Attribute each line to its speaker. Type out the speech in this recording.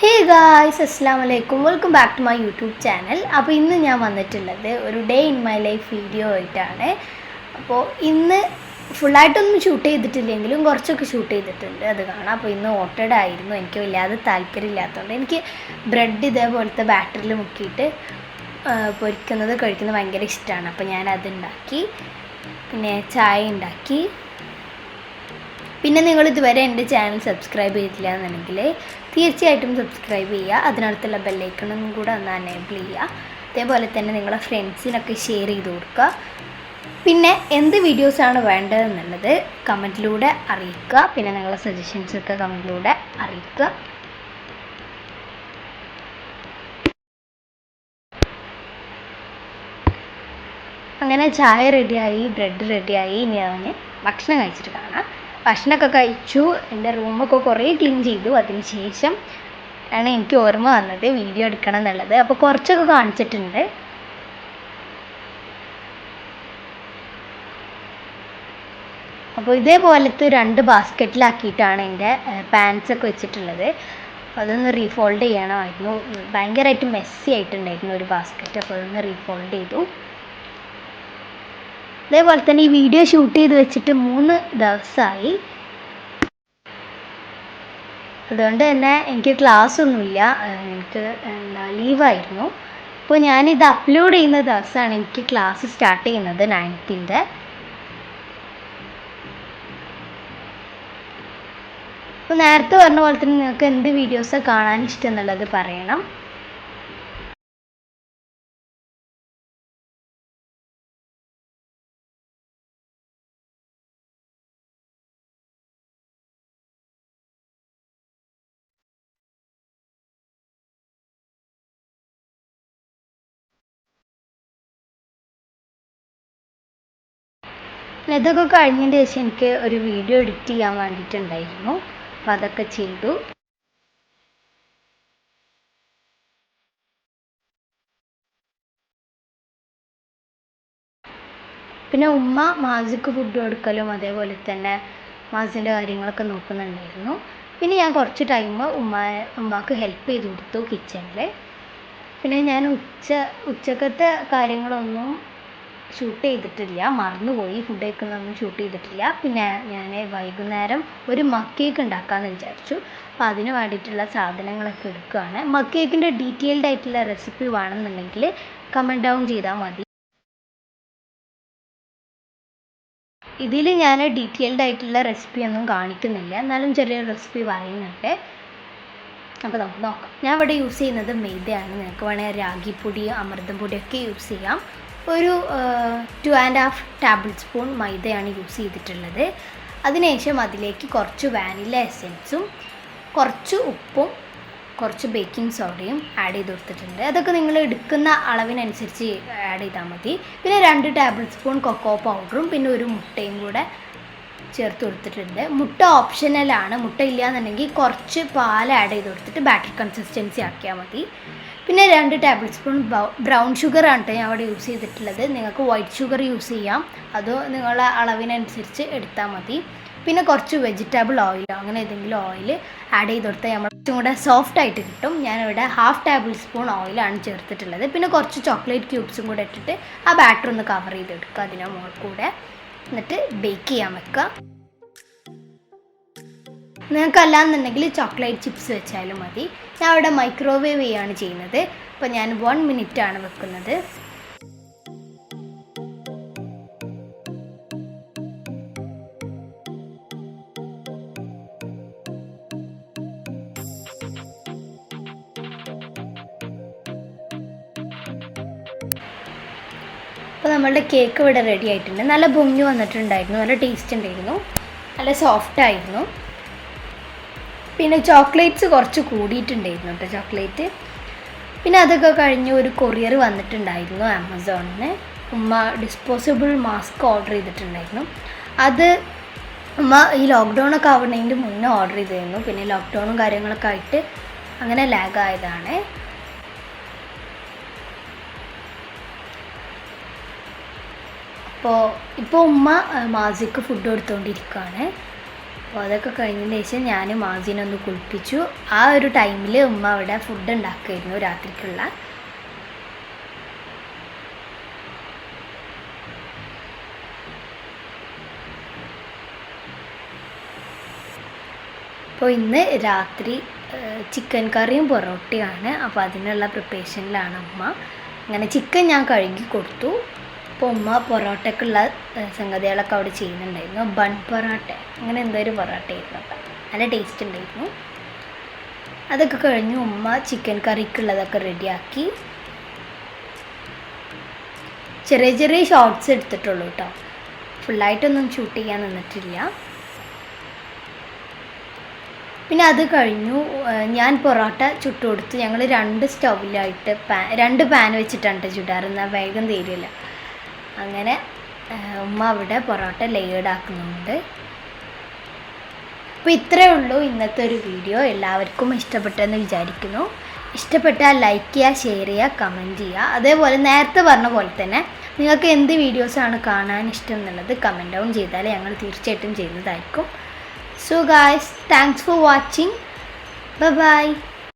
Speaker 1: ഹേ guys, അസ്സലാമു അലൈക്കും. Welcome back to my YouTube channel. അപ്പോൾ ഇന്ന് ഞാൻ വന്നിട്ടുള്ളത് ഒരു day in my life video ആയിട്ടാണ്. അപ്പോൾ ഇന്ന് ഫുള്ളായിട്ടൊന്നും ഷൂട്ട് ചെയ്തിട്ടില്ലെങ്കിലും കുറച്ചൊക്കെ ഷൂട്ട് ചെയ്തിട്ടുണ്ട്, അത് കാണാം. അപ്പോൾ ഇന്ന് ഓട്ടഡ് ആയിരുന്നു. എനിക്ക് വല്ലാതെ താല്പര്യമില്ലാത്തതുകൊണ്ട് എനിക്ക് ബ്രെഡ് ഇതേപോലത്തെ ബാറ്ററിൽ മുക്കിയിട്ട് പൊരിക്കുന്നത് കഴിക്കുന്നത് ഭയങ്കര ഇഷ്ടമാണ്. അപ്പോൾ ഞാനത് ഉണ്ടാക്കി, പിന്നെ ചായ ഉണ്ടാക്കി. പിന്നെ നിങ്ങൾ ഇതുവരെ എൻ്റെ ചാനൽ സബ്സ്ക്രൈബ് ചെയ്തില്ല എന്നുണ്ടെങ്കിൽ തീർച്ചയായിട്ടും സബ്സ്ക്രൈബ് ചെയ്യുക. അതിനടുത്തുള്ള ബെല്ലൈക്കണും കൂടെ ഒന്ന് എനേബിൾ ചെയ്യുക. അതേപോലെ തന്നെ നിങ്ങളെ ഫ്രണ്ട്സിനൊക്കെ ഷെയർ ചെയ്ത് കൊടുക്കുക. പിന്നെ എന്ത് വീഡിയോസാണ് വേണ്ടതെന്നുള്ളത് കമൻറ്റിലൂടെ അറിയിക്കുക. പിന്നെ നിങ്ങളുടെ സജഷൻസൊക്കെ കമൻറ്റിലൂടെ അറിയിക്കുക. അങ്ങനെ ചായ റെഡിയായി, ബ്രെഡ് റെഡിയായി. ഇനി ഞാൻ ഭക്ഷണം കഴിച്ചിട്ട് കാണാം. ഭക്ഷണമൊക്കെ കഴിച്ചു, എൻ്റെ റൂമൊക്കെ കുറേ ക്ലീൻ ചെയ്തു. അതിന് ശേഷം ആണ് എനിക്ക് ഓർമ്മ വന്നത് വീഡിയോ എടുക്കണം എന്നുള്ളത്. അപ്പോൾ കുറച്ചൊക്കെ കാണിച്ചിട്ടുണ്ട്. അപ്പോൾ ഇതേപോലത്തെ 2 ബാസ്ക്കറ്റിലാക്കിയിട്ടാണ് എൻ്റെ പാൻസൊക്കെ വെച്ചിട്ടുള്ളത്. അപ്പോൾ അതൊന്ന് റീഫോൾഡ് ചെയ്യണമായിരുന്നു. ഭയങ്കരമായിട്ട് മെസ്സി ആയിട്ടുണ്ടായിരുന്നു ഒരു ബാസ്ക്കറ്റ്. അപ്പോൾ അതൊന്ന് റീഫോൾഡ് ചെയ്തു. അതേപോലെ തന്നെ ഈ വീഡിയോ ഷൂട്ട് ചെയ്ത് വെച്ചിട്ട് 3 ദിവസമായി. അതുകൊണ്ട് തന്നെ എനിക്ക് ക്ലാസ് ഒന്നുമില്ല, എനിക്ക് ലീവായിരുന്നു. അപ്പോൾ ഞാനിത് അപ്ലോഡ് ചെയ്യുന്ന ദിവസമാണ് എനിക്ക് ക്ലാസ് സ്റ്റാർട്ട് ചെയ്യുന്നത്, 9th. അപ്പോൾ നേരത്തെ പറഞ്ഞ പോലെ തന്നെ നിങ്ങൾക്ക് എന്ത് വീഡിയോസാണ് കാണാൻ ഇഷ്ടം എന്നുള്ളത് പറയണം. ഇതൊക്കെ കഴിഞ്ഞതിന് ശേഷം എനിക്ക് ഒരു വീഡിയോ എഡിറ്റ് ചെയ്യാൻ വേണ്ടിയിട്ടുണ്ടായിരുന്നു. അപ്പോൾ അതൊക്കെ ചെയ്തു. പിന്നെ ഉമ്മ മാസിക്ക് ഫുഡ് കൊടുക്കലും അതേപോലെ തന്നെ മാസിൻ്റെ കാര്യങ്ങളൊക്കെ നോക്കുന്നുണ്ടായിരുന്നു. പിന്നെ ഞാൻ കുറച്ച് ടൈം ഉമ്മാക്ക് ഹെൽപ്പ് ചെയ്ത് കൊടുത്തു കിച്ചണിൽ. പിന്നെ ഞാൻ ഉച്ചക്കത്തെ കാര്യങ്ങളൊന്നും ഷൂട്ട് ചെയ്തിട്ടില്ല, മറന്നുപോയി. ഫുഡ് കഴിക്കുന്നതൊന്നും ഷൂട്ട് ചെയ്തിട്ടില്ല. പിന്നെ ഞാൻ വൈകുന്നേരം ഒരു മഗ് കേക്ക് ഉണ്ടാക്കാമെന്ന് വിചാരിച്ചു. അപ്പോൾ അതിന് വേണ്ടിയിട്ടുള്ള സാധനങ്ങളൊക്കെ എടുക്കുകയാണ്. മഗ് കേക്കിൻ്റെ ഡീറ്റെയിൽഡ് ആയിട്ടുള്ള റെസിപ്പി വേണമെന്നുണ്ടെങ്കിൽ കമൻറ്റ് ഡൗൺ ചെയ്താൽ മതി. ഇതിൽ ഞാൻ ഡീറ്റെയിൽഡ് ആയിട്ടുള്ള റെസിപ്പി ഒന്നും കാണിക്കുന്നില്ല, എന്നാലും ചെറിയൊരു റെസിപ്പി പറയുന്നുണ്ട്. അപ്പോൾ നമുക്ക് നോക്കാം. ഞാൻ ഇവിടെ യൂസ് ചെയ്യുന്നത് മൈദയാണ്. നിങ്ങൾക്ക് വേണമെങ്കിൽ രാഗിപ്പൊടി, അമൃതം പൊടിയൊക്കെ യൂസ് ചെയ്യാം. ഒരു 2.5 ടേബിൾ സ്പൂൺ മൈദയാണ് യൂസ് ചെയ്തിട്ടുള്ളത്. അതിനുശേഷം അതിലേക്ക് കുറച്ച് വാനില എസെൻസും കുറച്ച് ഉപ്പും കുറച്ച് ബേക്കിംഗ് സോഡയും ആഡ് ചെയ്ത് കൊടുത്തിട്ടുണ്ട്. അതൊക്കെ നിങ്ങൾ എടുക്കുന്ന അളവിനനുസരിച്ച് ആഡ് ചെയ്താൽ മതി. പിന്നെ 2 ടേബിൾ സ്പൂൺ കൊക്കോ പൗഡറും പിന്നെ ഒരു മുട്ടയും കൂടെ ചേർത്ത് കൊടുത്തിട്ടുണ്ട്. മുട്ട ഓപ്ഷണലാണ്. മുട്ട ഇല്ലയെന്നുണ്ടെങ്കിൽ കുറച്ച് പാൽ ആഡ് ചെയ്ത് കൊടുത്തിട്ട് ബാറ്റർ കൺസിസ്റ്റൻസി ആക്കിയാൽ മതി. പിന്നെ 2 ടേബിൾ സ്പൂൺ ബ്രൗൺ ഷുഗറാണ് ഞാൻ അവിടെ യൂസ് ചെയ്തിട്ടുള്ളത്. നിങ്ങൾക്ക് വൈറ്റ് ഷുഗർ യൂസ് ചെയ്യാം, അത് നിങ്ങളുടെ അളവിനനുസരിച്ച് എടുത്താൽ മതി. പിന്നെ കുറച്ച് വെജിറ്റബിൾ ഓയിലോ അങ്ങനെ ഏതെങ്കിലും ഓയിൽ ആഡ് ചെയ്ത് കൊടുത്താൽ നമ്മൾ കുറച്ചും കൂടെ സോഫ്റ്റായിട്ട് കിട്ടും. ഞാനിവിടെ 1/2 ടേബിൾ സ്പൂൺ ഓയിലാണ് ചേർത്തിട്ടുള്ളത്. പിന്നെ കുറച്ച് ചോക്ലേറ്റ് ക്യൂബ്സും കൂടെ ഇട്ടിട്ട് ആ ബാറ്റർ ഒന്ന് കവർ ചെയ്തെടുക്കുക അതിൻ്റെ മുകളിൽ കൂടെ. എന്നിട്ട് ബേക്ക് ചെയ്യാൻ വെക്കുക. നിങ്ങൾക്കല്ലാന്നുണ്ടെങ്കിൽ ചോക്ലേറ്റ് ചിപ്സ് വെച്ചാലും മതി. ഞാൻ ഇവിടെ മൈക്രോവേവ് ചെയ്യാണ് ചെയ്യുന്നത്. അപ്പോൾ ഞാൻ 1 മിനിറ്റാണ് വെക്കുന്നത്. അപ്പോൾ നമ്മളുടെ കേക്ക് ഇവിടെ റെഡി ആയിട്ടുണ്ട്. നല്ല പൊങ്ങി വന്നിട്ടുണ്ടായിരുന്നു, നല്ല ടേസ്റ്റ് ഉണ്ടായിരുന്നു, നല്ല സോഫ്റ്റായിരുന്നു. പിന്നെ ചോക്ലേറ്റ്സ് കുറച്ച് കൂടിയിട്ടുണ്ടായിരുന്നു കേട്ടോ, ചോക്ലേറ്റ്. പിന്നെ അതൊക്കെ കഴിഞ്ഞ് ഒരു കൊറിയർ വന്നിട്ടുണ്ടായിരുന്നു ആമസോണിന്. ഉമ്മ ഡിസ്പോസിബിൾ മാസ്ക് ഓർഡർ ചെയ്തിട്ടുണ്ടായിരുന്നു. അത് ഉമ്മ ഈ ലോക്ക്ഡൗണൊക്കെ ആവുന്നതിൻ്റെ മുന്നേ ഓർഡർ ചെയ്തിരുന്നു. പിന്നെ ലോക്ക്ഡൗണും കാര്യങ്ങളൊക്കെ ആയിട്ട് അങ്ങനെ ലാഗായതാണ്. ഇപ്പോൾ ഉമ്മ മാസിക്ക് ഫുഡ് കൊടുത്തുകൊണ്ടിരിക്കുകയാണ്. അപ്പോൾ അതൊക്കെ കഴിഞ്ഞതിന് ശേഷം ഞാൻ മാസിനൊന്ന് കുളിപ്പിച്ചു. ആ ഒരു ടൈമിൽ ഉമ്മ അവിടെ ഫുഡ് ഉണ്ടാക്കുമായിരുന്നു രാത്രിക്കുള്ള. അപ്പോൾ ഇന്ന് രാത്രി ചിക്കൻ കറിയും പൊറോട്ടയാണ്. അപ്പോൾ അതിനുള്ള പ്രിപ്പറേഷനിലാണ് അമ്മ. അങ്ങനെ ചിക്കൻ ഞാൻ കഴുകി കൊടുത്തു. അപ്പോൾ ഉമ്മ പൊറോട്ടയ്ക്കുള്ള സംഗതികളൊക്കെ അവിടെ ചെയ്യുന്നുണ്ടായിരുന്നു. ബൺ പൊറോട്ട അങ്ങനെ എന്തോ ഒരു പൊറോട്ടയായിരുന്നു. അപ്പം നല്ല ടേസ്റ്റ് ഉണ്ടായിരുന്നു. അതൊക്കെ കഴിഞ്ഞ് ഉമ്മ ചിക്കൻ കറിക്കുള്ളതൊക്കെ റെഡിയാക്കി. ചെറിയ ചെറിയ ഷോർട്സ് എടുത്തിട്ടുള്ളൂ കേട്ടോ, ഫുള്ളായിട്ടൊന്നും ഷൂട്ട് ചെയ്യാൻ നിന്നിട്ടില്ല. പിന്നെ അത് കഴിഞ്ഞു ഞാൻ പൊറോട്ട ചുട്ട് കൊടുത്തു. ഞങ്ങൾ 2 സ്റ്റൗവിലായിട്ട് 2 പാൻ വെച്ചിട്ടാണ് ചുടാറ്, എന്നാൽ വേഗം തീരില്ല. അങ്ങനെ ഉമ്മ അവിടെ പൊറോട്ട ലെയേർഡാക്കുന്നുണ്ട്. അപ്പോൾ ഇത്രയേ ഉള്ളൂ ഇന്നത്തെ ഒരു വീഡിയോ. എല്ലാവർക്കും ഇഷ്ടപ്പെട്ടെന്ന് വിചാരിക്കുന്നു. ഇഷ്ടപ്പെട്ടാൽ ലൈക്ക് ചെയ്യുക, ഷെയർ ചെയ്യുക, കമൻറ്റ് ചെയ്യുക. അതേപോലെ നേരത്തെ പറഞ്ഞ പോലെ തന്നെ നിങ്ങൾക്ക് എന്ത് വീഡിയോസാണ് കാണാൻ ഇഷ്ടം എന്നുള്ളത് കമൻറ്റ് ഡൗൺ ചെയ്താൽ ഞങ്ങൾ തീർച്ചയായിട്ടും ചെയ്യുന്നതായിരിക്കും. So guys, thanks for watching. Bye bye.